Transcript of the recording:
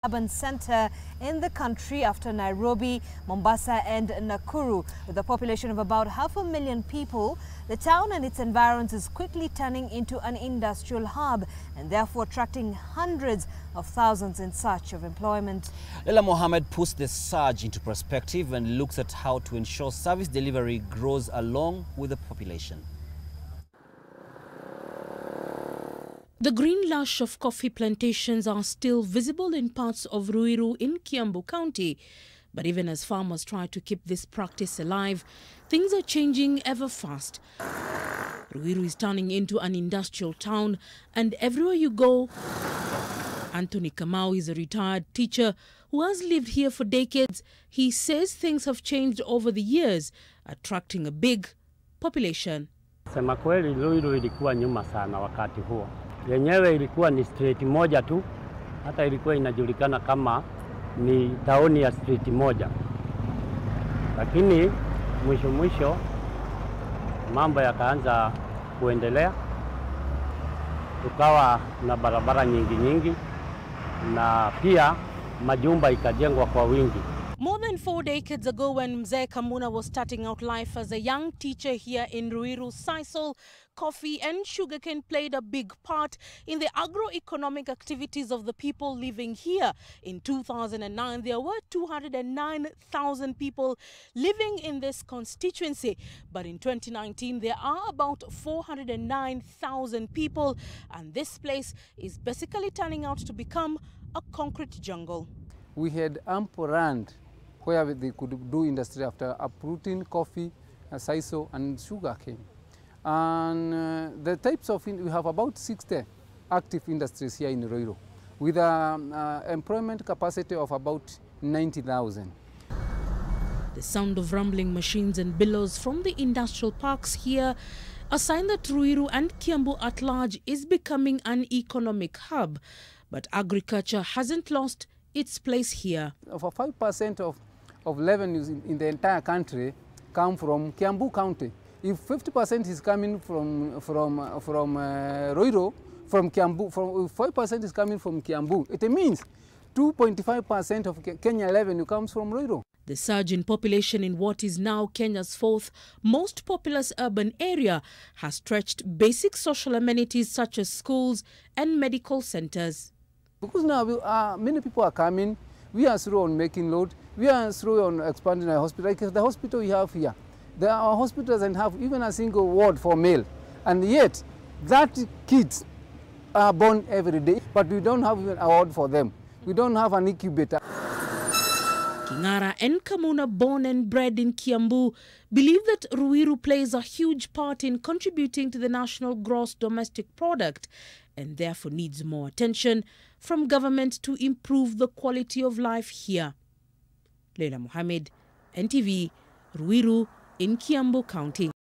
urban center in the country after Nairobi, Mombasa and Nakuru. With a population of about 500,000 people, the town and its environs is quickly turning into an industrial hub and therefore attracting hundreds of thousands in search of employment. Leila Mohammed puts the surge into perspective and looks at how to ensure service delivery grows along with the population. The green lush of coffee plantations are still visible in parts of Ruiru in Kiambu County. But even as farmers try to keep this practice alive, things are changing ever fast. Ruiru is turning into an industrial town, and everywhere you go, Anthony Kamau is a retired teacher who has lived here for decades. He says things have changed over the years, attracting a big population. Sema kweli, Ruiru ilikuwa nyuma sana wakati huo. Yenyewe ilikuwa ni street moja tu, hata ilikuwa inajulikana kama ni taoni ya street moja. Lakini mwisho mambo yakaanza kuendelea, tukawa na barabara nyingi na pia majumba ikajengwa kwa wingi. More than 4 decades ago, when Mzee Kamuna was starting out life as a young teacher here in Ruiru, sisal, coffee and sugarcane played a big part in the agro-economic activities of the people living here. In 2009, there were 209,000 people living in this constituency. But in 2019, there are about 409,000 people, and this place is basically turning out to become a concrete jungle. We had ample land where they could do industry after uprooting coffee, sisal and sugarcane. And the types of, we have about 60 active industries here in Ruiru with an employment capacity of about 90,000. The sound of rumbling machines and billows from the industrial parks here, a sign that Ruiru and Kiambu at large is becoming an economic hub. But agriculture hasn't lost its place here. Over 5% of revenues in the entire country come from Kiambu County. If 50% is coming from Ruiru, from Kiambu, if 5% is coming from Kiambu, it means 2.5% of Kenya revenue comes from Ruiru. The surge in population in what is now Kenya's fourth most populous urban area has stretched basic social amenities such as schools and medical centers. Because now many people are coming, we are through on making load, we are through on expanding our hospital. Like the hospital we have here, our hospital doesn't have even a single ward for male. And yet, that kids are born every day, but we don't have even a ward for them. We don't have an incubator. Kingara and Kamuna, born and bred in Kiambu, believe that Ruiru plays a huge part in contributing to the national gross domestic product and therefore needs more attention from government to improve the quality of life here. Leila Mohammed, NTV, Ruiru in Kiambu County.